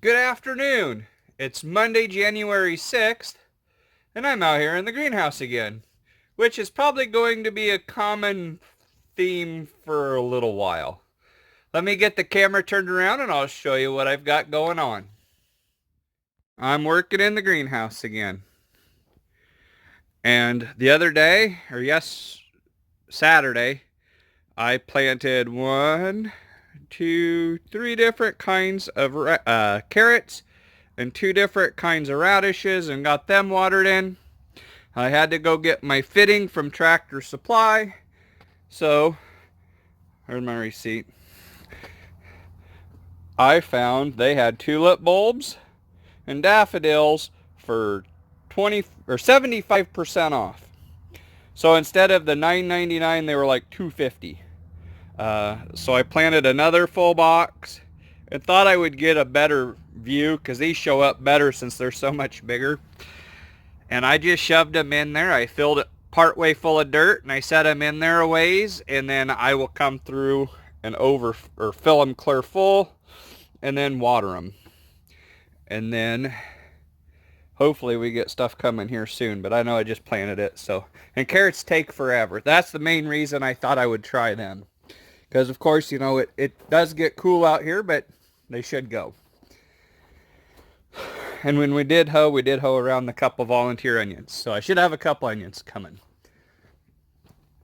Good afternoon. It's Monday, January 6th, and I'm out here in the greenhouse again, which is probably going to be a common theme for a little while. Let me get the camera turned around and I'll show you what I've got going on. I'm working in the greenhouse again. And the other day, Saturday, I planted three different kinds of carrots and two different kinds of radishes and got them watered in. I had to go get my fitting from Tractor Supply. So, here's my receipt. I found they had tulip bulbs and daffodils for 20 or 75% off. So instead of the $9.99, they were like $2.50. So I planted another full box and thought I would get a better view because these show up better since they're so much bigger. And I just shoved them in there. I filled it partway full of dirt and I set them in there a ways, and then I will come through and fill them clear full and then water them. And then hopefully we get stuff coming here soon, but I know I just planted it. And carrots take forever. That's the main reason I thought I would try them. Because of course, it does get cool out here, but they should go. And when we did hoe around the couple volunteer onions. So I should have a couple onions coming.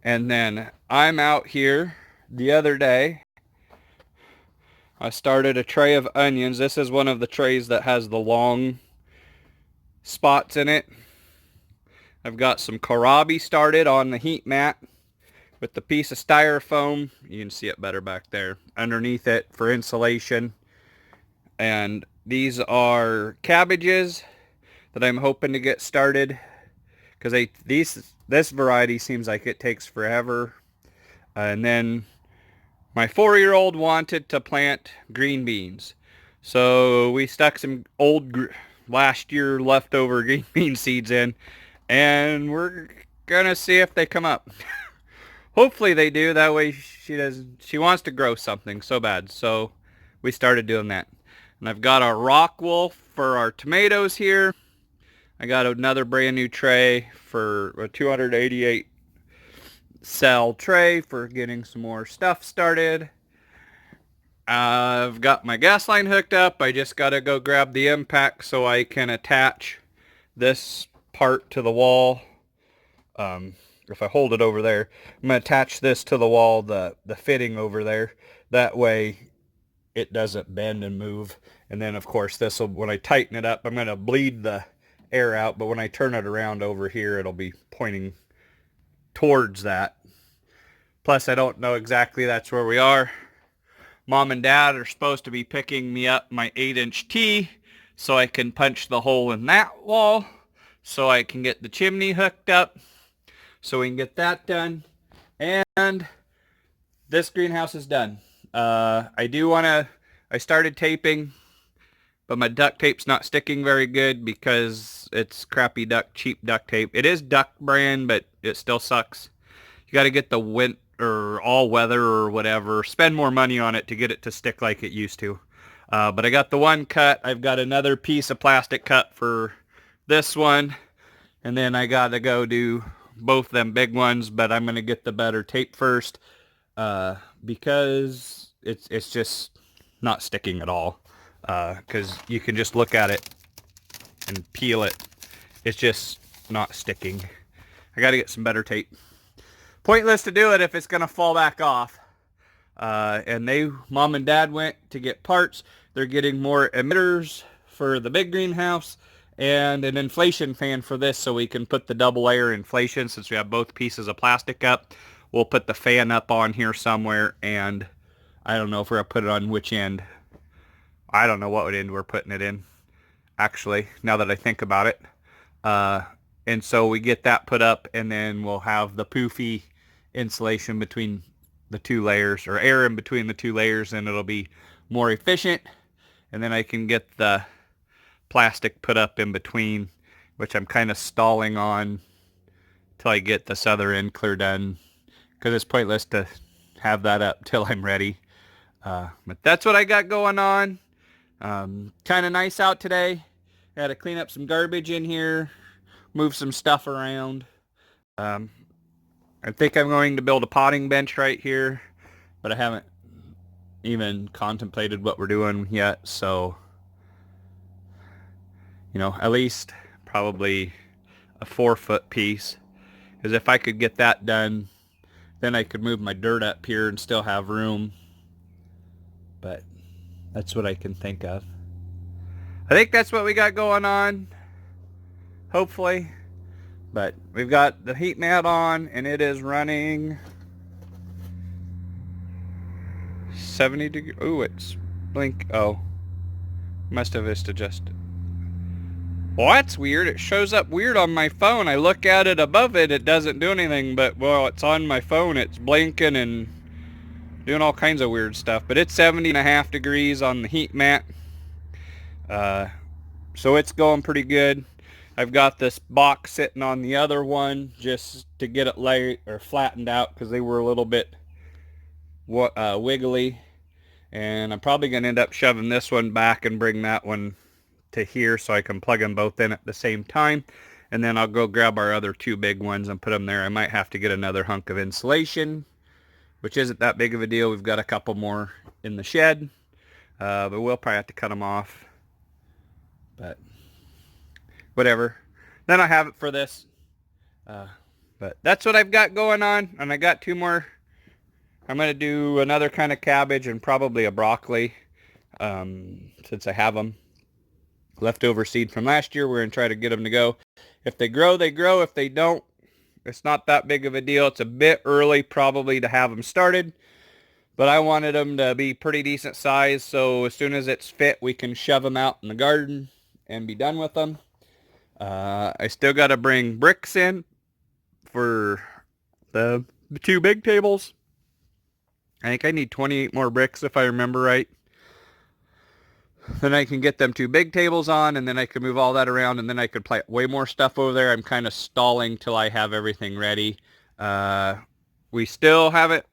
And then I'm out here the other day. I started a tray of onions. This is one of the trays that has the long spots in it. I've got some kohlrabi started on the heat mat with the piece of styrofoam. You can see it better back there underneath it for insulation. And these are cabbages that I'm hoping to get started because this variety seems like it takes forever. And then my 4-year-old wanted to plant green beans. So we stuck some old last year leftover green bean seeds in, and we're gonna see if they come up. Hopefully they do. That way she wants to grow something so bad. So we started doing that. And I've got our rock wool for our tomatoes here. I got another brand new tray for a 288 cell tray for getting some more stuff started. I've got my gas line hooked up. I just got to go grab the impact so I can attach this part to the wall. If I hold it over there, I'm going to attach this to the wall, the fitting over there. That way it doesn't bend and move. And then of course when I tighten it up, I'm going to bleed the air out. But when I turn it around over here, it'll be pointing towards that. Plus I don't know exactly that's where we are. Mom and Dad are supposed to be picking me up my 8-inch T so I can punch the hole in that wall so I can get the chimney hooked up. So we can get that done. And this greenhouse is done. I started taping, but my duct tape's not sticking very good because it's crappy cheap duct tape. It is Duck brand, but it still sucks. You got to get the or all weather or whatever. Spend more money on it to get it to stick like it used to. But I got the one cut. I've got another piece of plastic cut for this one. And then I got to go do both them big ones, but I'm going to get the better tape first because it's just not sticking at all. Because you can just look at it and peel it. It's just not sticking. I got to get some better tape. Pointless to do it if it's going to fall back off. And Mom and Dad went to get parts. They're getting more emitters for the big greenhouse and an inflation fan for this so we can put the double layer inflation. Since we have both pieces of plastic up, we'll put the fan up on here somewhere, and I don't know if we're going to put it on which end. I don't know what end we're putting it in, actually, now that I think about it. And so we get that put up, and then we'll have the poofy insulation between the two layers, or air in between the two layers, and it'll be more efficient. And then I can get the plastic put up in between, which I'm kind of stalling on till I get this other end clear done, because it's pointless to have that up till I'm ready. But that's what I got going on. Kind of nice out today. Had to clean up some garbage in here, move some stuff around. I think I'm going to build a potting bench right here, but I haven't even contemplated what we're doing yet. So, at least probably a 4-foot piece. Because if I could get that done, then I could move my dirt up here and still have room. But that's what I can think of. I think that's what we got going on. Hopefully. But we've got the heat mat on, and it is running 70 degrees. Ooh, it's blink. Oh. Must have just adjusted. Well, that's weird. It shows up weird on my phone. I look at it above it, it doesn't do anything, but well, it's on my phone, it's blinking and doing all kinds of weird stuff. But it's 70.5 degrees on the heat mat. So it's going pretty good. I've got this box sitting on the other one just to get it laid or flattened out because they were a little bit wiggly. And I'm probably going to end up shoving this one back and bring that one to here so I can plug them both in at the same time, and then I'll go grab our other 2 big ones and put them there. I might have to get another hunk of insulation, which isn't that big of a deal. We've got a couple more in the shed, but we'll probably have to cut them off, but whatever. Then I have it for this, but that's what I've got going on. And I got 2 more. I'm going to do another kind of cabbage and probably a broccoli, since I have them. Leftover seed from last year. We're going to try to get them to go. If they grow, they grow. If they don't, it's not that big of a deal. It's a bit early probably to have them started, but I wanted them to be pretty decent size, so as soon as it's fit, we can shove them out in the garden and be done with them. I still got to bring bricks in for the 2 big tables. I think I need 28 more bricks if I remember right. Then I can get them 2 big tables on, and then I can move all that around, and then I could plant way more stuff over there. I'm kind of stalling till I have everything ready. We still haven't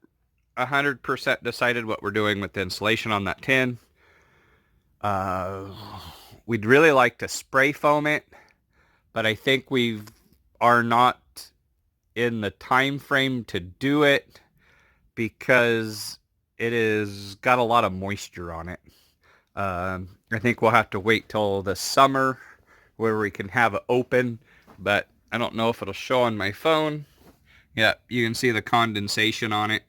100% decided what we're doing with the insulation on that tin. We'd really like to spray foam it, but I think we are not in the time frame to do it because it is got a lot of moisture on it. I think we'll have to wait till the summer where we can have it open, but I don't know if it'll show on my phone. Yeah, you can see the condensation on it.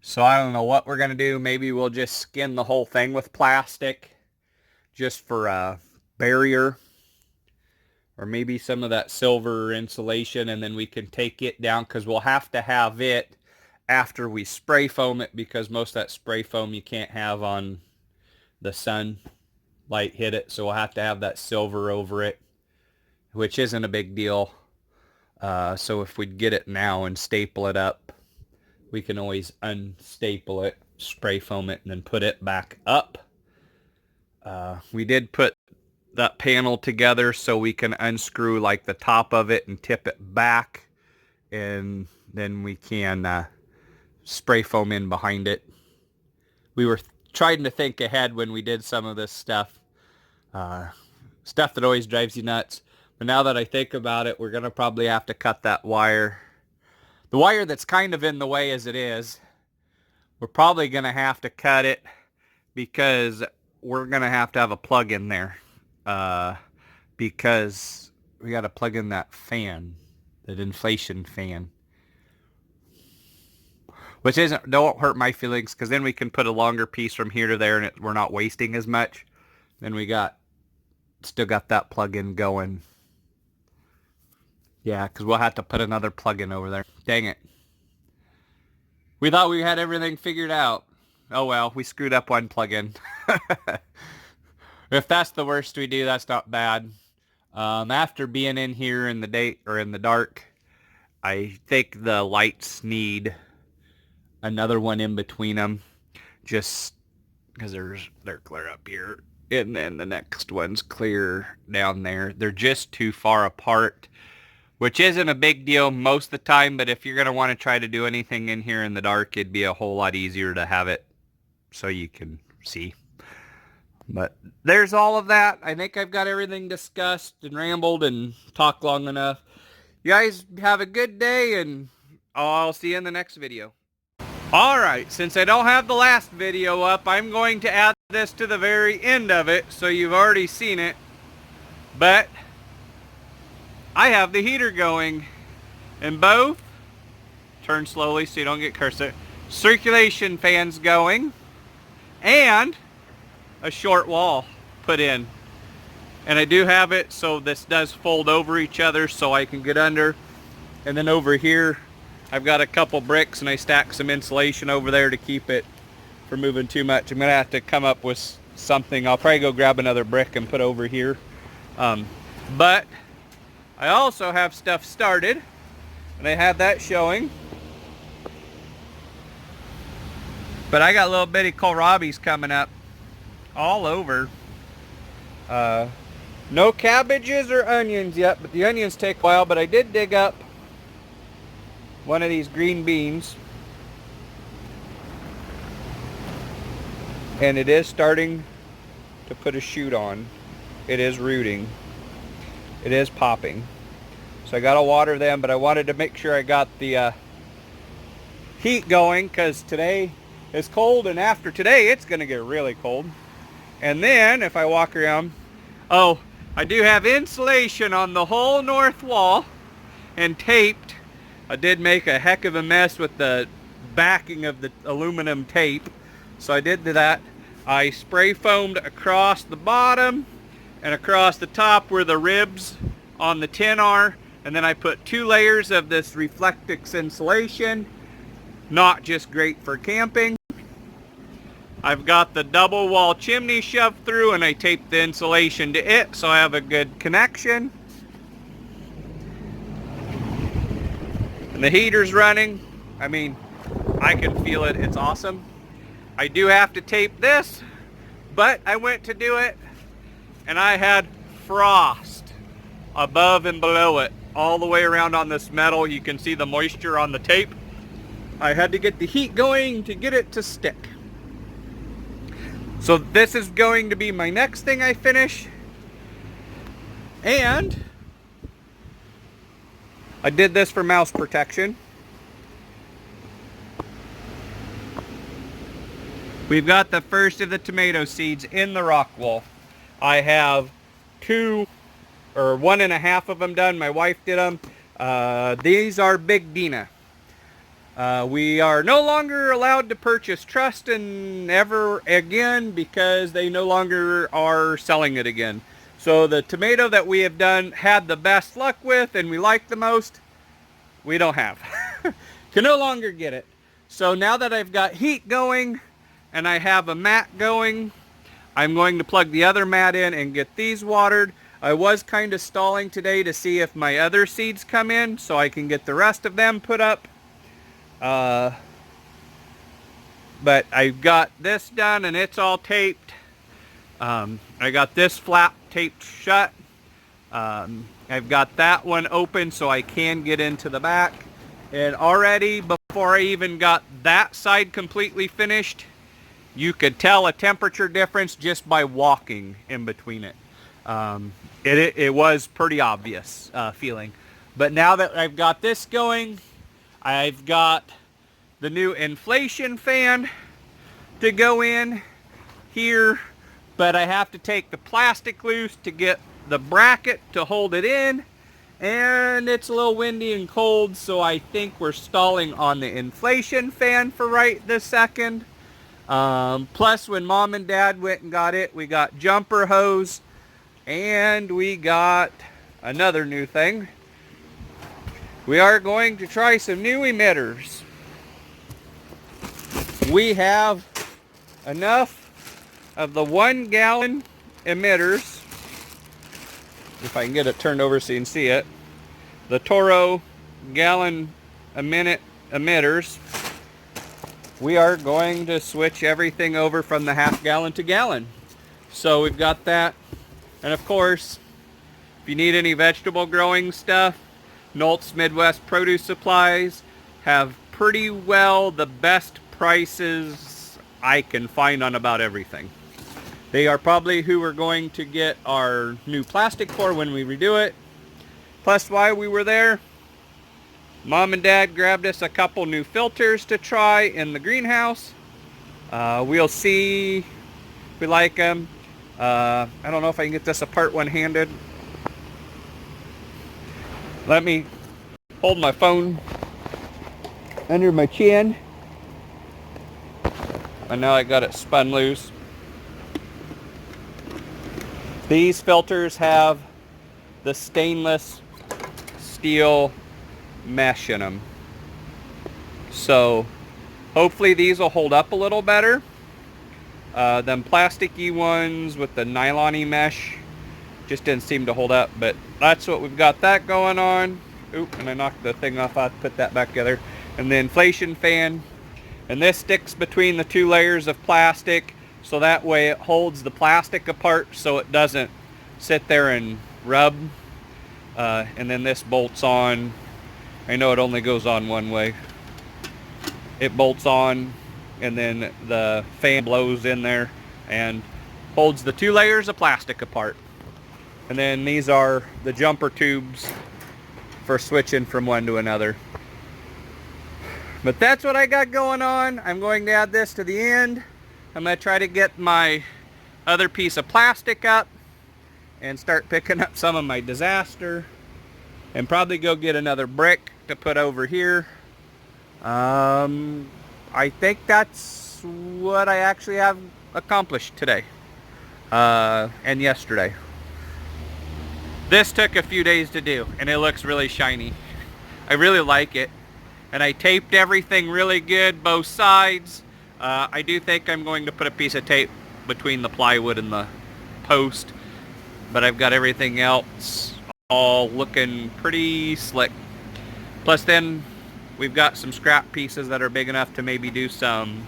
So I don't know what we're going to do. Maybe we'll just skin the whole thing with plastic just for a barrier, or maybe some of that silver insulation, and then we can take it down because we'll have to have it after we spray foam it, because most of that spray foam you can't have on the sun light hit it, so we'll have to have that silver over it, which isn't a big deal. So if we'd get it now and staple it up, we can always unstaple it, spray foam it, and then put it back up. We did put that panel together so we can unscrew like the top of it and tip it back, and then we can spray foam in behind it. We were trying to think ahead when we did some of this stuff. Stuff that always drives you nuts. But now that I think about it, we're going to probably have to cut that wire. The wire that's kind of in the way as it is, we're probably going to have to cut it because we're going to have a plug in there. Because we got to plug in that fan, that inflation fan. Which don't hurt my feelings, because then we can put a longer piece from here to there, and we're not wasting as much. Then we still got that plug-in going. Yeah, because we'll have to put another plug-in over there. Dang it. We thought we had everything figured out. Oh well, we screwed up one plug-in. If that's the worst we do, that's not bad. After being in here in the day or in the dark, I think the lights need another one in between them, just because they're clear up here, and then the next one's clear down there. They're just too far apart, which isn't a big deal most of the time, but if you're going to want to try to do anything in here in the dark, it'd be a whole lot easier to have it so you can see. But there's all of that. I think I've got everything discussed and rambled and talked long enough. You guys have a good day, and I'll see you in the next video. Alright, since I don't have the last video up, I'm going to add this to the very end of it, so you've already seen it. But I have the heater going in both, turn slowly so you don't get cursor, circulation fans going, and a short wall put in. And I do have it so this does fold over each other so I can get under. And then over here I've got a couple bricks and I stack some insulation over there to keep it from moving too much. I'm gonna have to come up with something. I'll probably go grab another brick and put over here. But I also have stuff started, and I have that showing. But I got little bitty kohlrabies coming up all over. No cabbages or onions yet, but the onions take a while. But I did dig up one of these green beans, and it is starting to put a shoot on. It is rooting. It is popping. So I gotta water them, but I wanted to make sure I got the heat going, because today is cold, and after today it's gonna get really cold. And then if I walk around, oh, I do have insulation on the whole north wall and taped. I did make a heck of a mess with the backing of the aluminum tape, so I did that. I spray foamed across the bottom and across the top where the ribs on the tin are, and then I put 2 layers of this Reflectix insulation. Not just great for camping. I've got the double wall chimney shoved through, and I taped the insulation to it so I have a good connection. And the heater's running. I mean, I can feel it. It's awesome. I do have to tape this, but I went to do it and I had frost above and below it all the way around on this metal. You can see the moisture on the tape. I had to get the heat going to get it to stick. So this is going to be my next thing I finish. And I did this for mouse protection. We've got the first of the tomato seeds in the rock wall. I have 2 or 1.5 of them done. My wife did them. These are Big Dina. We are no longer allowed to purchase Trustin ever again because they no longer are selling it again. So the tomato that we have done had the best luck with and we like the most, we don't have. Can no longer get it. So now that I've got heat going and I have a mat going, I'm going to plug the other mat in and get these watered. I was kind of stalling today to see if my other seeds come in so I can get the rest of them put up. But I've got this done and it's all taped. I got this flap taped shut. I've got that one open so I can get into the back. And already before I even got that side completely finished, you could tell a temperature difference just by walking in between it. It was pretty obvious feeling. But now that I've got this going, I've got the new inflation fan to go in here, but I have to take the plastic loose to get the bracket to hold it in, and it's a little windy and cold, so I think we're stalling on the inflation fan for right this second. Plus when Mom and Dad went and got it, we got jumper hose, and we got another new thing. We are going to try some new emitters. We have enough of the 1 gallon emitters, if I can get it turned over so you can see it, the Toro gallon a minute emitters. We are going to switch everything over from the half gallon to gallon. So we've got that. And of course, if you need any vegetable growing stuff, Nolt's Midwest Produce Supplies have pretty well the best prices I can find on about everything. They are probably who we're going to get our new plastic for when we redo it. Plus, while we were there, Mom and Dad grabbed us a couple new filters to try in the greenhouse. We'll see if we like them. I don't know if I can get this apart one-handed. Let me hold my phone under my chin. And now I got it spun loose. These filters have the stainless steel mesh in them. So hopefully these will hold up a little better. Them plasticky ones with the nylon-y mesh just didn't seem to hold up, but that's what we've got that going on. Oop, and I knocked the thing off. I'll put that back together. And the inflation fan. And this sticks between the two layers of plastic, so that way it holds the plastic apart so it doesn't sit there and rub. And then this bolts on. I know it only goes on one way. It bolts on, and then the fan blows in there and holds the two layers of plastic apart. And then these are the jumper tubes for switching from one to another. But that's what I got going on. I'm going to add this to the end. I'm going to try to get my other piece of plastic up and start picking up some of my disaster, and probably go get another brick to put over here. I think that's what I actually have accomplished today and yesterday. This took a few days to do, and it looks really shiny. I really like it. And I taped everything really good, both sides. I do think I'm going to put a piece of tape between the plywood and the post, but I've got everything else all looking pretty slick. Plus then we've got some scrap pieces that are big enough to maybe do some,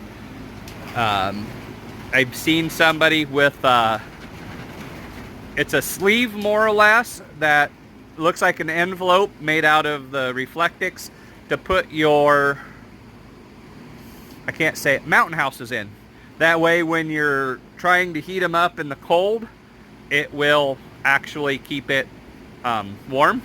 I've seen somebody with, it's a sleeve more or less that looks like an envelope made out of the Reflectix to put your, I can't say it, mountain houses in. That way when you're trying to heat them up in the cold, it will actually keep it warm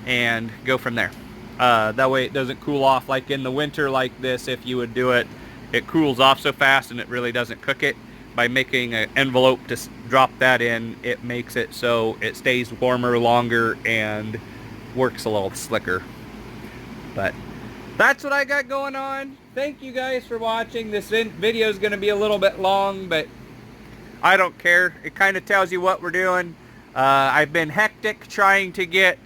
and go from there. That way it doesn't cool off like in the winter like this. If you would do it, it cools off so fast and it really doesn't cook it. By making an envelope to drop that in, it makes it so it stays warmer longer and works a little slicker. But that's what I got going on. Thank you guys for watching. This video is going to be a little bit long, but I don't care. It kind of tells you what we're doing. I've been hectic trying to get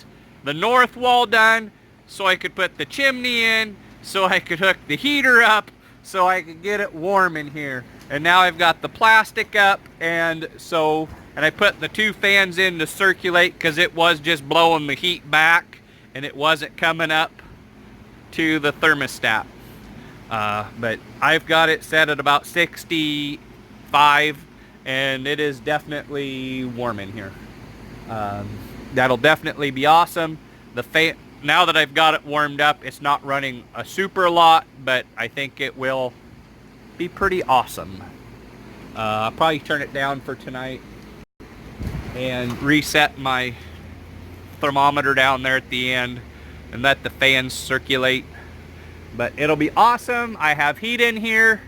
the north wall done so I could put the chimney in, so I could hook the heater up, so I could get it warm in here. And now I've got the plastic up, and I put the two fans in to circulate because it was just blowing the heat back and it wasn't coming up to the thermostat. But I've got it set at about 65, and it is definitely warm in here. That'll definitely be awesome. The fan, now that I've got it warmed up, it's not running a super lot, but I think it will be pretty awesome. I'll probably turn it down for tonight and reset my thermometer down there at the end and let the fans circulate. But it'll be awesome. I have heat in here.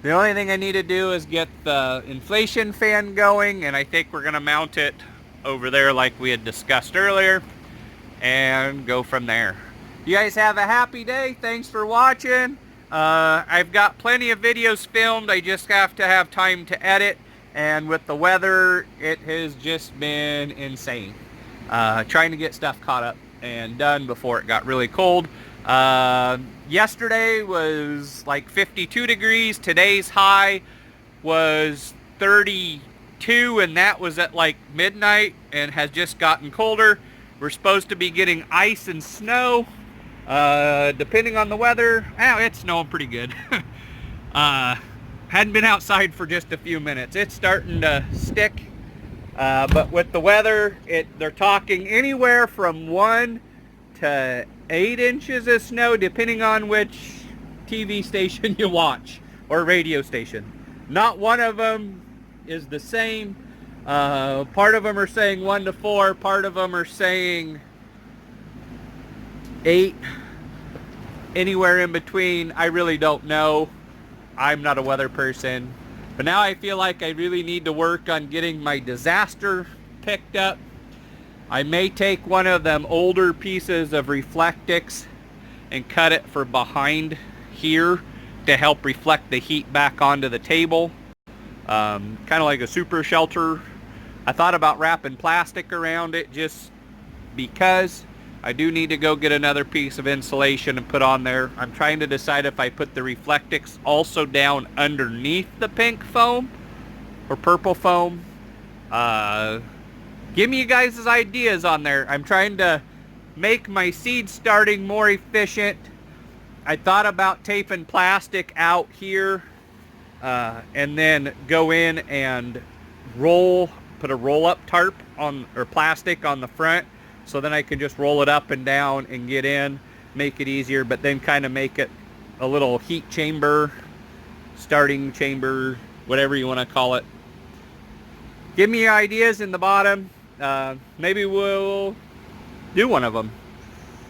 The only thing I need to do is get the inflation fan going, and I think we're going to mount it over there like we had discussed earlier and go from there. You guys have a happy day. Thanks for watching. I've got plenty of videos filmed. I just have to have time to edit, and with the weather it has just been insane. Trying to get stuff caught up and done before it got really cold. Yesterday was like 52 degrees. Today's high was 32, and that was at like midnight, and has just gotten colder. We're supposed to be getting ice and snow. Depending on the weather. It's snowing pretty good. Hadn't been outside for just a few minutes. It's starting to stick. But with the weather, they're talking anywhere from 1 to 8 inches of snow, depending on which TV station you watch or radio station. Not one of them is the same. Part of them are saying 1 to 4, part of them are saying 8. Anywhere in between, I really don't know. I'm not a weather person. But now I feel like I really need to work on getting my disaster picked up. I may take one of them older pieces of Reflectix and cut it for behind here to help reflect the heat back onto the table. Kind of like a super shelter. I thought about wrapping plastic around it just because. I do need to go get another piece of insulation and put on there. I'm trying to decide if I put the Reflectix also down underneath the pink foam or purple foam. Give me you guys' ideas on there. I'm trying to make my seed starting more efficient. I thought about taping plastic out here and then go in and put a roll-up tarp on, or plastic on the front, so then I can just roll it up and down and get in, make it easier, but then kind of make it a little heat chamber, starting chamber, whatever you want to call it. Give me your ideas in the bottom. Maybe we'll do one of them.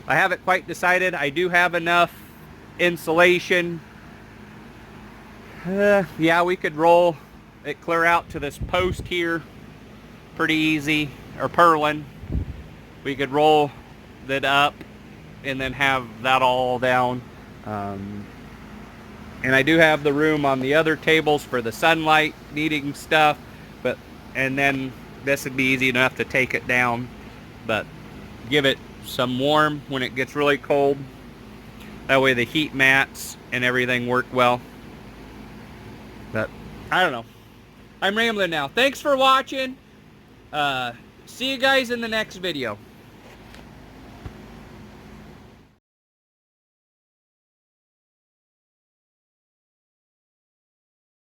I haven't quite decided. I do have enough insulation. Yeah, we could roll it clear out to this post here. Pretty easy. Or purlin. We could roll that up and then have that all down. And I do have the room on the other tables for the sunlight needing stuff, and then this would be easy enough to take it down, but give it some warm when it gets really cold. That way the heat mats and everything work well. But I don't know. I'm rambling now. Thanks for watching. See you guys in the next video.